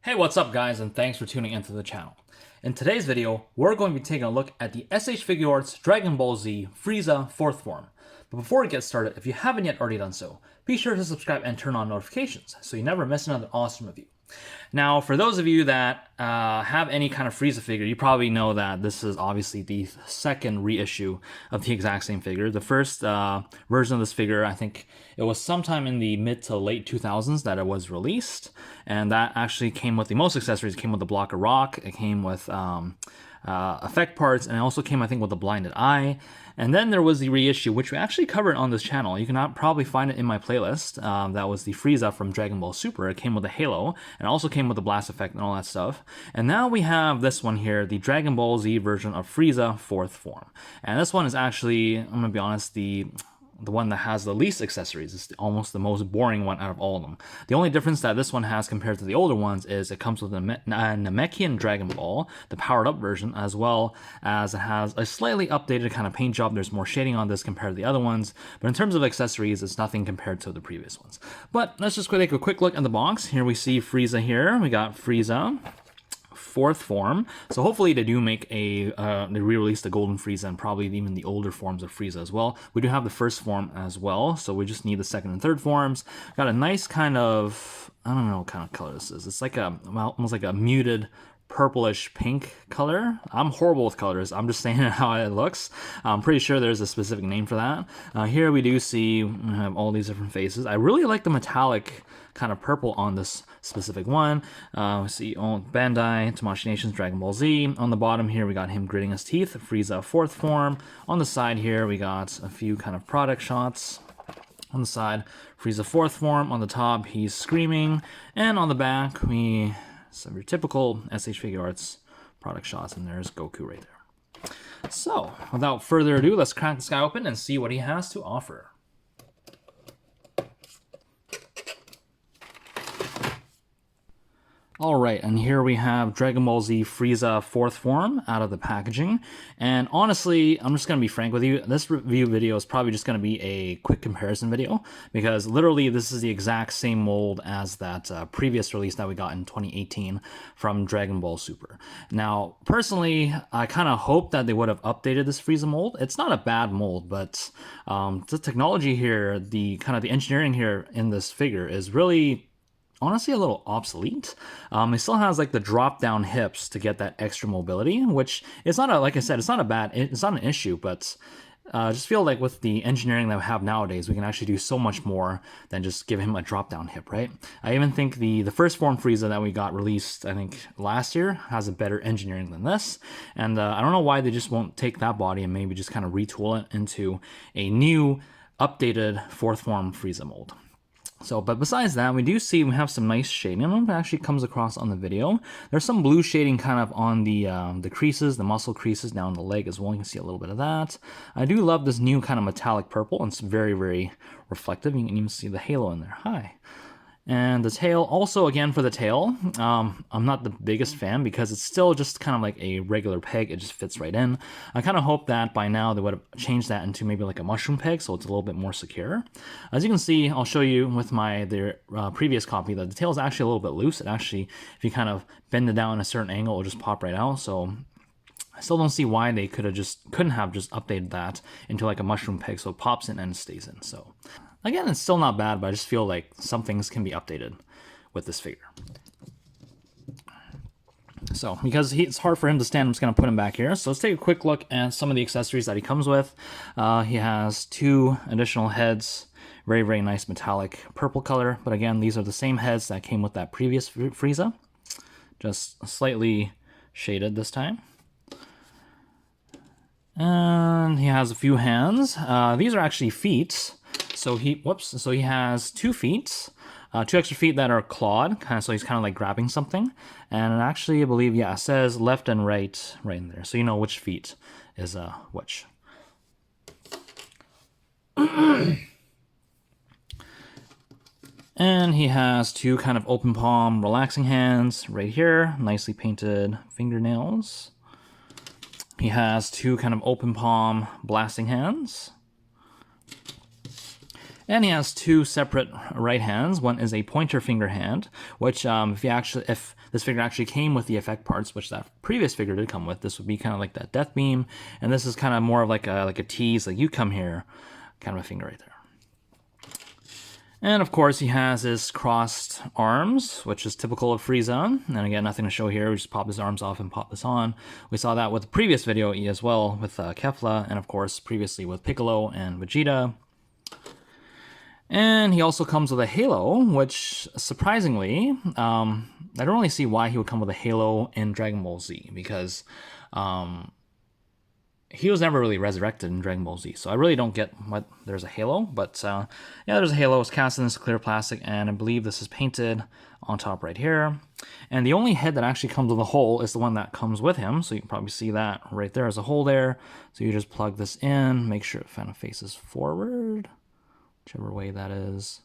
Hey, what's up guys, and thanks for tuning into the channel. In today's video, we're going to be taking a look at the SH Figuarts Dragon Ball Z Frieza 4th Form. But before we get started, if you haven't yet already done so, be sure to subscribe and turn on notifications so you never miss another awesome review. Now, for those of you that have any kind of Frieza figure, you probably know that this is obviously the second reissue of the exact same figure. The first version of this figure, I think it was sometime in the mid to late 2000s that it was released, and that actually came with the most accessories. It came with a block of rock, it came with effect parts, and it also came, I think, with a blinded eye. And then there was the reissue, which we actually covered on this channel. You can probably find it in my playlist. That was the Frieza from Dragon Ball Super. It came with a halo, and also came with a blast effect and all that stuff. And now we have this one here, the Dragon Ball Z version of Frieza 4th Form. And this one is actually, I'm gonna be honest, the one that has the least accessories. It's almost the most boring one out of all of them. The only difference that this one has compared to the older ones is it comes with a Namekian Dragon Ball, the powered up version, as well as it has a slightly updated kind of paint job. There's more shading on this compared to the other ones, but in terms of accessories, it's nothing compared to the previous ones. But let's just take a quick look at the box. Here we see Frieza here. We got Frieza 4th Form. So hopefully they do make they re-release the Golden Frieza and probably even the older forms of Frieza as well. We do have the first form as well, so we just need the second and third forms. Got a nice kind of, I don't know what kind of color this is. It's like almost like a muted purplish pink color. I'm horrible with colors. I'm just saying how it looks. I'm pretty sure there's a specific name for that. Here we do see we have all these different faces. I really like the metallic kind of purple on this specific one. We see Bandai, Tamashii Nations, Dragon Ball Z. On the bottom here, we got him gritting his teeth, Frieza 4th Form. On the side here, we got a few kind of product shots. On the side, Frieza 4th Form. On the top, he's screaming. And on the back, some of your typical SH Figuarts product shots, and there's Goku right there. So, without further ado, let's crack this guy open and see what he has to offer. Alright, and here we have Dragon Ball Z Frieza 4th Form out of the packaging. And honestly, I'm just going to be frank with you, this review video is probably just going to be a quick comparison video, because literally this is the exact same mold as that previous release that we got in 2018 from Dragon Ball Super. Now, personally, I kind of hope that they would have updated this Frieza mold. It's not a bad mold, but the technology here, the engineering here in this figure is really honestly a little obsolete. It still has like the drop down hips to get that extra mobility, which is not like I said, it's not an issue, but I just feel like with the engineering that we have nowadays, we can actually do so much more than just give him a drop down hip, right? I even think the first form Frieza that we got released, I think last year, has a better engineering than this. And I don't know why they just won't take that body and maybe just kind of retool it into a new updated 4th form Frieza mold. So, but besides that, we have some nice shading. I don't know if it actually comes across on the video. There's some blue shading kind of on the creases, the muscle creases down the leg as well. You can see a little bit of that. I do love this new kind of metallic purple. It's very, very reflective. You can even see the halo in there. Hi. And the tail, also again for the tail, I'm not the biggest fan because it's still just kind of like a regular peg. It just fits right in. I kind of hope that by now they would have changed that into maybe like a mushroom peg so it's a little bit more secure. As you can see, I'll show you with their previous copy that the tail is actually a little bit loose. It actually, if you kind of bend it down in a certain angle, it'll just pop right out. So I still don't see why they couldn't have just updated that into like a mushroom peg so it pops in and stays in. So again, it's still not bad, but I just feel like some things can be updated with this figure. So, because it's hard for him to stand, I'm just going to put him back here. So let's take a quick look at some of the accessories that he comes with. He has 2 additional heads, very, very nice metallic purple color. But again, these are the same heads that came with that previous Frieza, just slightly shaded this time. And he has a few hands. These are actually feet. So he has 2 feet, 2 extra feet that are clawed, so he's kind of like grabbing something. And actually, I believe, yeah, it says left and right in there, so you know which feet is which. And he has 2 kind of open palm relaxing hands right here, nicely painted fingernails. He has 2 kind of open palm blasting hands. And he has two separate right hands. One is a pointer finger hand, which if this figure actually came with the effect parts, which that previous figure did come with, this would be kind of like that death beam, and this is kind of more of like a tease, like you come here, kind of a finger right there. And of course he has his crossed arms, which is typical of Frieza. And again, nothing to show here. We just pop his arms off and pop this on. We saw that with the previous video as well with Kefla, and of course previously with Piccolo and Vegeta. And he also comes with a halo, which surprisingly, I don't really see why he would come with a halo in Dragon Ball Z, because he was never really resurrected in Dragon Ball Z, so I really don't get what there's a halo. But yeah, there's a halo. It's cast in this clear plastic, and I believe this is painted on top right here. And the only head that actually comes with a hole is the one that comes with him, so you can probably see that right there as a hole there. So you just plug this in, make sure it kind of faces forward, whichever way that is.